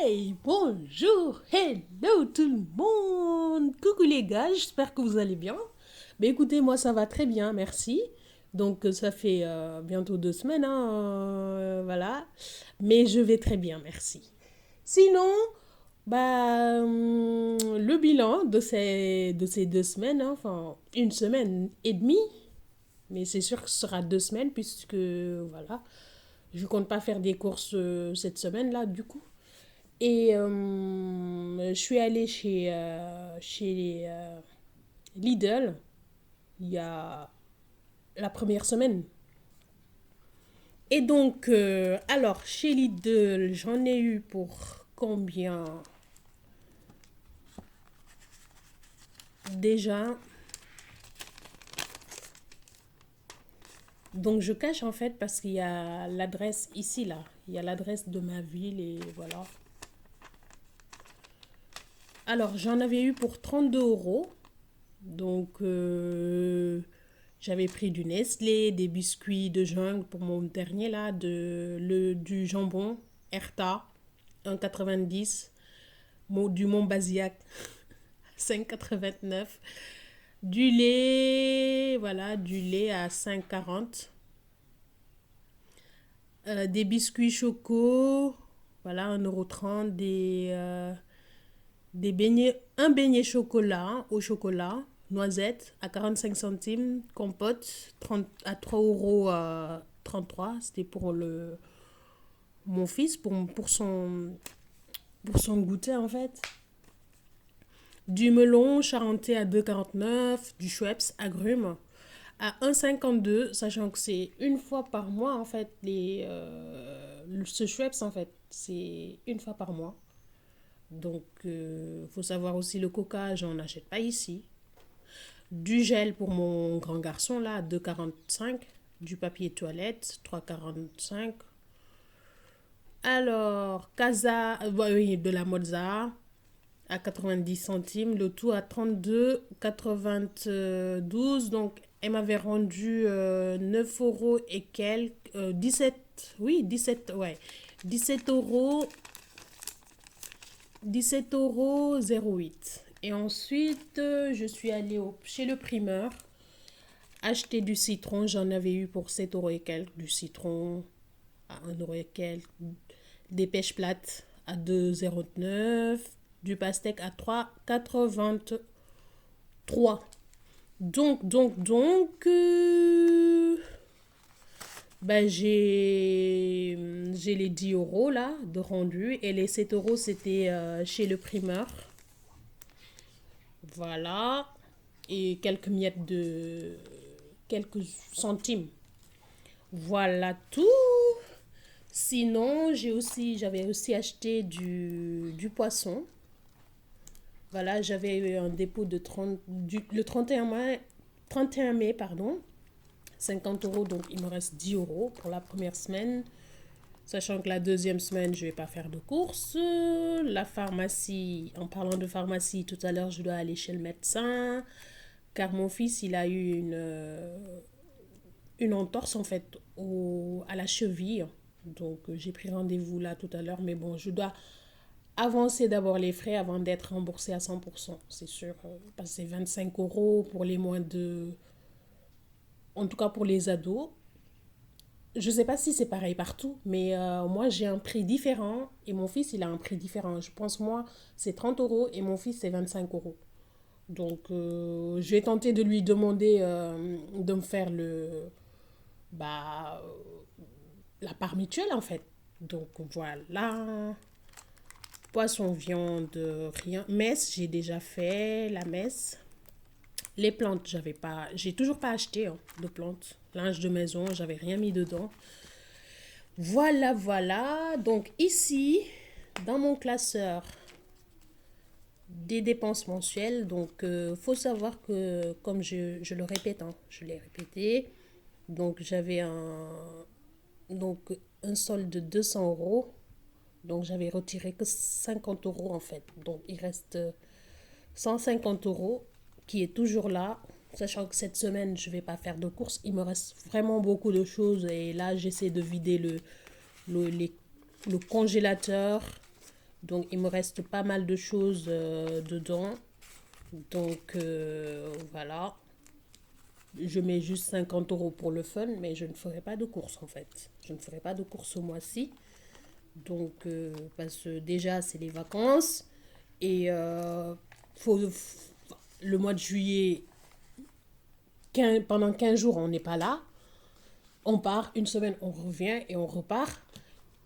Hey, bonjour, hello tout le monde. Coucou les gars, j'espère que vous allez bien. Ben écoutez, moi ça va très bien, merci. Donc ça fait bientôt 2 semaines, hein, voilà. Mais je vais très bien, merci. Sinon, le bilan de ces 2 semaines, hein, enfin 1 semaine et demie, mais c'est sûr que ce sera 2 semaines puisque voilà, je compte pas faire des courses cette semaine-là du coup. Et je suis allée chez Lidl il y a la première semaine. Et donc, alors, chez Lidl, j'en ai eu pour combien déjà? Donc, je cache en fait parce qu'il y a l'adresse ici, là. Il y a l'adresse de ma ville et voilà. Alors, j'en avais eu pour 32 euros. Donc, j'avais pris du Nestlé, des biscuits de jungle pour mon dernier là, du jambon Erta 1,90, du Montbazillac 5,89, du lait, voilà, du lait à 5,40, des biscuits choco, voilà, 1,30 €, des beignets, un beignet chocolat au chocolat, noisette à 45 centimes, compote 30, à 3,33 €. C'était pour mon fils, pour son goûter en fait. Du melon charentais à 2,49, du Schweppes agrumes à 1,52, sachant que c'est une fois par mois en fait. Ce Schweppes en fait, c'est une fois par mois. Donc, faut savoir aussi le coca, j'en achète pas ici. Du gel pour mon grand garçon, là, 2,45. Du papier toilette, 3,45. Alors, Casa, oui, de la Mozza à 90 centimes. Le tout à 32,92. Donc, elle m'avait rendu 9 euros et quelques. 17, oui, 17, ouais. 17 euros 17,08 €. Et ensuite, je suis allée chez le primeur acheter du citron. J'en avais eu pour 7 euros et quelques. Du citron à 1 € et quelques. Des pêches plates à 2,09 €. Du pastèque à 3,83 €. Donc, j'ai les 10 euros là de rendu et les 7 euros c'était chez le primeur. Voilà. Et quelques miettes de quelques centimes. Voilà tout. Sinon, j'avais aussi acheté du poisson. Voilà, j'avais eu un dépôt de 30, le 31 mai, pardon, 50 euros, donc il me reste 10 euros pour la première semaine. Sachant que la deuxième semaine, je ne vais pas faire de courses. La pharmacie, en parlant de pharmacie, tout à l'heure, je dois aller chez le médecin. Car mon fils, il a eu une entorse, en fait, à la cheville. Donc, j'ai pris rendez-vous là tout à l'heure. Mais bon, je dois avancer d'abord les frais avant d'être remboursé à 100%. C'est sûr, parce que c'est 25 euros pour les moins de... En tout cas, pour les ados. Je sais pas si c'est pareil partout, mais moi j'ai un prix différent et mon fils il a un prix différent. Je pense moi c'est 30 euros et mon fils c'est 25 euros. Donc je vais tenter de lui demander de me faire bah, la part mutuelle en fait. Donc voilà. Poisson, viande, rien. Messe, j'ai déjà fait la messe. Les plantes, j'ai toujours pas acheté hein, de plantes. Linge de maison, j'avais rien mis dedans. Voilà, voilà. Donc ici, dans mon classeur des dépenses mensuelles, donc faut savoir que, comme je le répète, hein, je l'ai répété, donc j'avais donc, un solde de 200 euros. Donc j'avais retiré que 50 euros en fait. Donc il reste 150 euros qui est toujours là. Sachant que cette semaine, je ne vais pas faire de courses. Il me reste vraiment beaucoup de choses. Et là, j'essaie de vider le, les- le congélateur, Donc, il me reste pas mal de choses dedans. Donc, voilà. Je mets juste 50 euros pour le fun, mais je ne ferai pas de course en fait. Je ne ferai pas de course ce mois-ci. Donc, parce que déjà, c'est les vacances. Et faut, le mois de juillet, pendant 15 jours, on n'est pas là. On part, une semaine, on revient et on repart.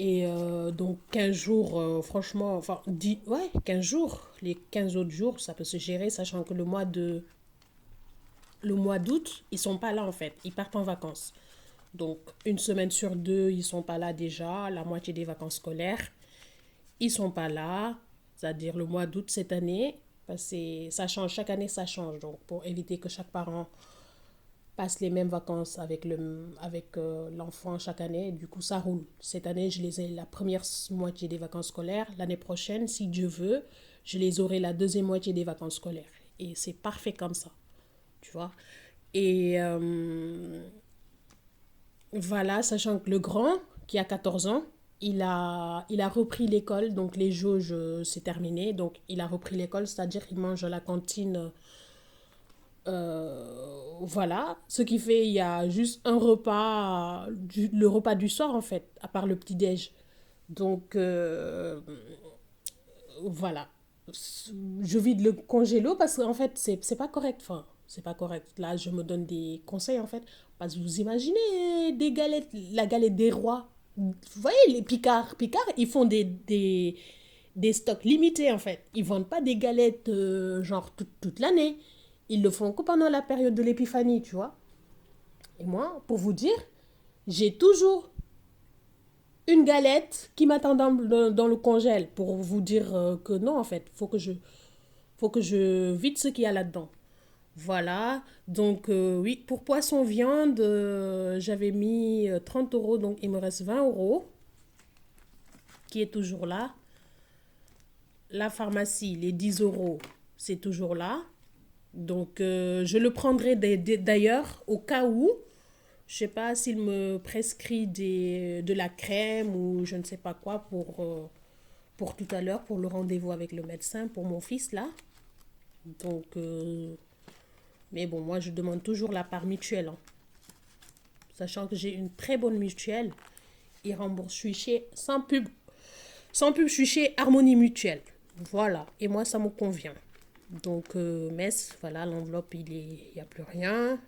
Et donc 15 jours, franchement, enfin, 10, ouais, 15 jours. Les 15 autres jours, ça peut se gérer, sachant que le mois d'août, ils sont pas là en fait. Ils partent en vacances. Donc, une semaine sur deux, ils sont pas là déjà. La moitié des vacances scolaires, ils sont pas là. C'est-à-dire le mois d'août cette année. Parce que ça change, chaque année ça change. Donc, pour éviter que chaque parent passe les mêmes vacances avec l'enfant chaque année, du coup, ça roule. Cette année, je les ai la première moitié des vacances scolaires. L'année prochaine, si Dieu veut, je les aurai la deuxième moitié des vacances scolaires. Et c'est parfait comme ça, tu vois. Et voilà, sachant que le grand, qui a 14 ans, il a repris l'école, donc les jauges, c'est terminé. Donc, il a repris l'école, c'est-à-dire qu'il mange à la cantine. Voilà, ce qui fait il y a juste un repas, le repas du soir en fait, à part le petit-déj. Donc, voilà. Je vide le congélo parce qu'en fait, c'est pas correct. Enfin, c'est pas correct. Là, je me donne des conseils en fait. Parce que vous imaginez des galettes, la galette des rois. Vous voyez, les Picards, ils font des stocks limités en fait. Ils vendent pas des galettes genre toute l'année. Ils le font que pendant la période de l'épiphanie, tu vois. Et moi, pour vous dire, j'ai toujours une galette qui m'attend dans le congèle pour vous dire que non, en fait, faut que je vide ce qu'il y a là-dedans. Voilà, donc oui, pour poisson viande, j'avais mis 30 euros, donc il me reste 20 euros qui est toujours là. La pharmacie, les 10 euros, c'est toujours là. Donc je le prendrai d'ailleurs au cas où, je sais pas s'il me prescrit de la crème ou je ne sais pas quoi pour tout à l'heure, pour le rendez-vous avec le médecin, pour mon fils là. Donc, mais bon, moi je demande toujours la part mutuelle, hein. Sachant que j'ai une très bonne mutuelle. Ils remboursent, je suis chez, sans pub, je suis chez Harmonie Mutuelle. Voilà, et moi ça me convient. Donc, Metz, voilà, l'enveloppe, il n'y a plus rien.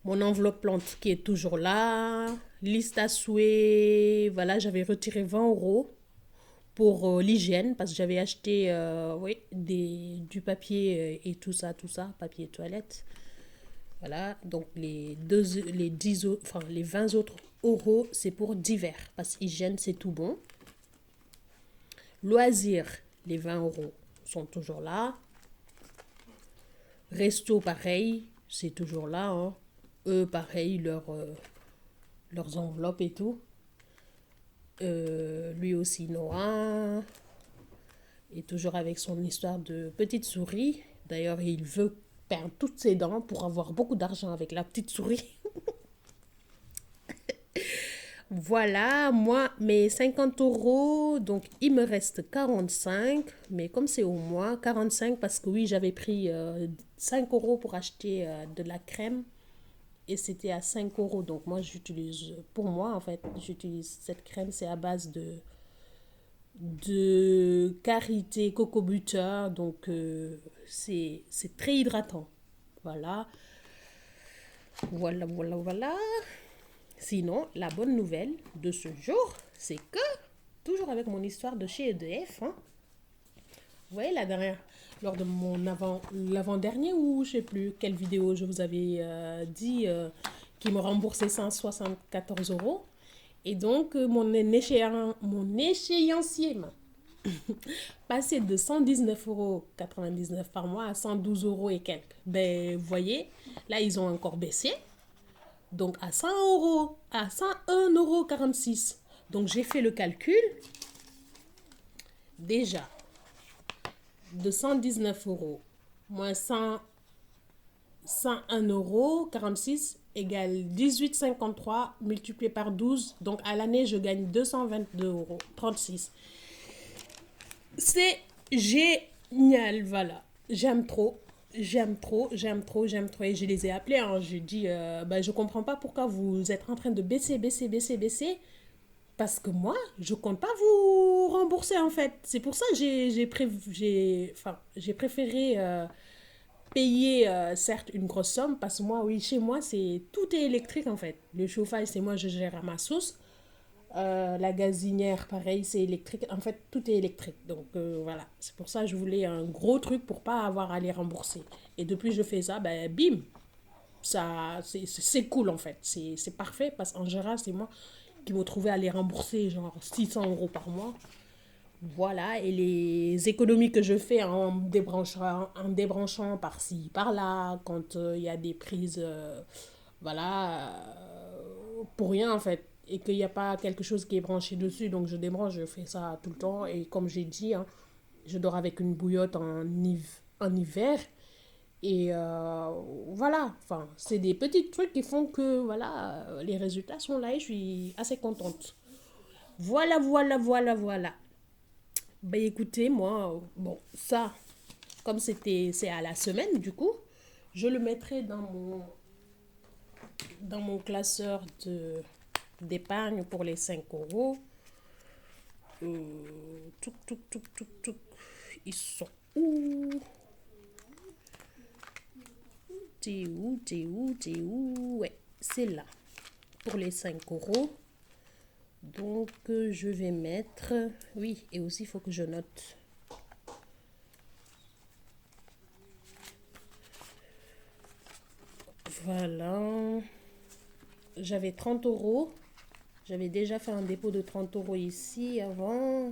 Mon enveloppe plante qui est toujours là. Liste à souhait, voilà, j'avais retiré 20 euros pour l'hygiène parce que j'avais acheté oui, du papier et tout ça, papier toilette. Voilà, donc les 20 autres euros, c'est pour divers parce que hygiène, c'est tout bon. Loisirs, les 20 euros sont toujours là. Resto, pareil, c'est toujours là, hein. Eux, pareil, leurs enveloppes et tout. Lui aussi, Noah. Et toujours avec son histoire de petite souris. D'ailleurs, il veut perdre toutes ses dents pour avoir beaucoup d'argent avec la petite souris. Voilà, moi, mes 50 euros, donc il me reste 45. Mais comme c'est au mois, 45 parce que oui, j'avais pris 5 euros pour acheter de la crème. Et c'était à 5 euros. Donc moi, j'utilise, pour moi, en fait, j'utilise cette crème. C'est à base de karité, coco butter. Donc, c'est très hydratant. Voilà. Voilà, voilà, voilà. Sinon, la bonne nouvelle de ce jour, c'est que, toujours avec mon histoire de chez EDF, hein, vous voyez la dernière, lors de l'avant-dernier ou je sais plus quelle vidéo je vous avais dit qui me remboursait 174 euros. Et donc, mon échéancier m'a passé de 119,99 € par mois à 112 euros et quelques. Ben, vous voyez, là, ils ont encore baissé. Donc, à 100 euros, à 101,46 €. Donc, j'ai fait le calcul. Déjà, de 119 euros moins 100, 101,46 € égale 18,53 multiplié par 12. Donc à l'année, je gagne 222,36 €. C'est génial, voilà. J'aime trop. J'aime trop, j'aime trop, j'aime trop. Et je les ai appelés, hein. Je dis, bah, je comprends pas pourquoi vous êtes en train de baisser, baisser, baisser, baisser. Parce que moi, je compte pas vous rembourser en fait. C'est pour ça que j'ai préféré payer certes une grosse somme. Parce que moi, oui, chez moi, tout est électrique en fait. Le chauffage, c'est moi, je gère à ma sauce. La gazinière, pareil, c'est électrique. En fait, tout est électrique. Donc voilà, c'est pour ça que je voulais un gros truc pour pas avoir à les rembourser. Et depuis que je fais ça, ben bim, ça, c'est cool en fait. C'est parfait parce qu'en général, c'est moi qui me trouvais à les rembourser genre 600 € par mois. Voilà, et les économies que je fais en débranchant par-ci, par-là, quand il y a des prises, voilà, pour rien en fait, et qu'il n'y a pas quelque chose qui est branché dessus, donc je débranche, je fais ça tout le temps, et comme j'ai dit, hein, je dors avec une bouillotte en hiver, et voilà, enfin, c'est des petits trucs qui font que, voilà, les résultats sont là et je suis assez contente. Voilà, voilà, voilà, voilà. Bah écoutez, moi, bon, ça, comme c'est à la semaine, du coup, je le mettrai dans mon classeur d'épargne pour les 5 €. Touc, touc, touc, touc, touc. Ils sont où? T'es où? T'es où? T'es où? Ouais, c'est là. Pour les 5 €. Donc, je vais mettre... Oui, et aussi, il faut que je note. Voilà. J'avais 30 €. J'avais déjà fait un dépôt de 30 € ici avant.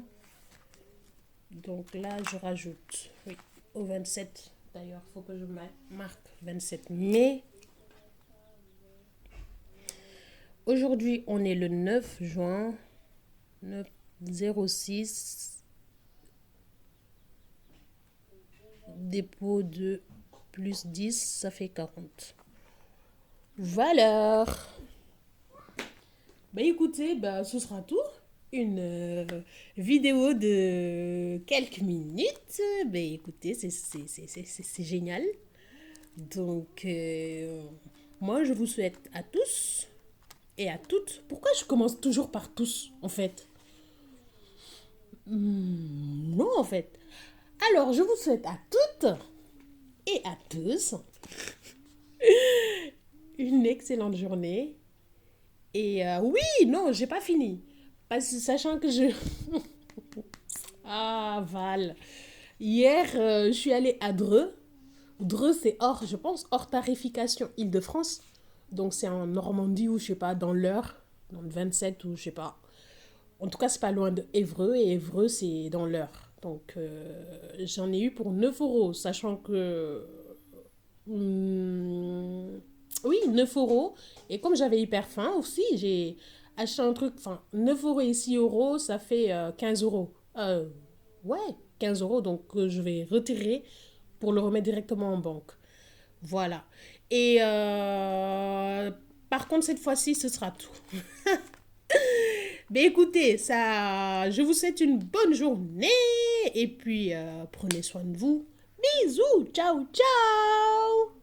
Donc là, je rajoute. Oui, au 27. D'ailleurs, il faut que je marque 27 mai. Aujourd'hui, on est le 9 juin. 9,06. Dépôt de plus 10, ça fait 40. Voilà. Bah écoutez, bah, ce sera tout. Une vidéo de quelques minutes. Bah écoutez, c'est génial. Donc, moi, je vous souhaite à tous et à toutes. Pourquoi je commence toujours par tous, en fait? Non, en fait. Alors, je vous souhaite à toutes et à tous une excellente journée. Et oui, non, j'ai pas fini. Parce que sachant que je... Ah, Val. Hier, je suis allée à Dreux. Dreux, c'est hors, je pense, hors tarification Île-de-France. Donc, c'est en Normandie ou je sais pas, dans l'Eure, dans le 27 ou je sais pas. En tout cas, c'est pas loin de Évreux et Évreux, c'est dans l'Eure. Donc, j'en ai eu pour 9 €, sachant que. Oui, 9 €. Et comme j'avais hyper faim aussi, j'ai acheté un truc. Enfin, 9 € et 6 € ça fait 15 €. Ouais, 15 €. Donc, je vais retirer pour le remettre directement en banque. Voilà. Et par contre, cette fois-ci, ce sera tout. Mais écoutez, ça, je vous souhaite une bonne journée et puis prenez soin de vous. Bisous, ciao, ciao.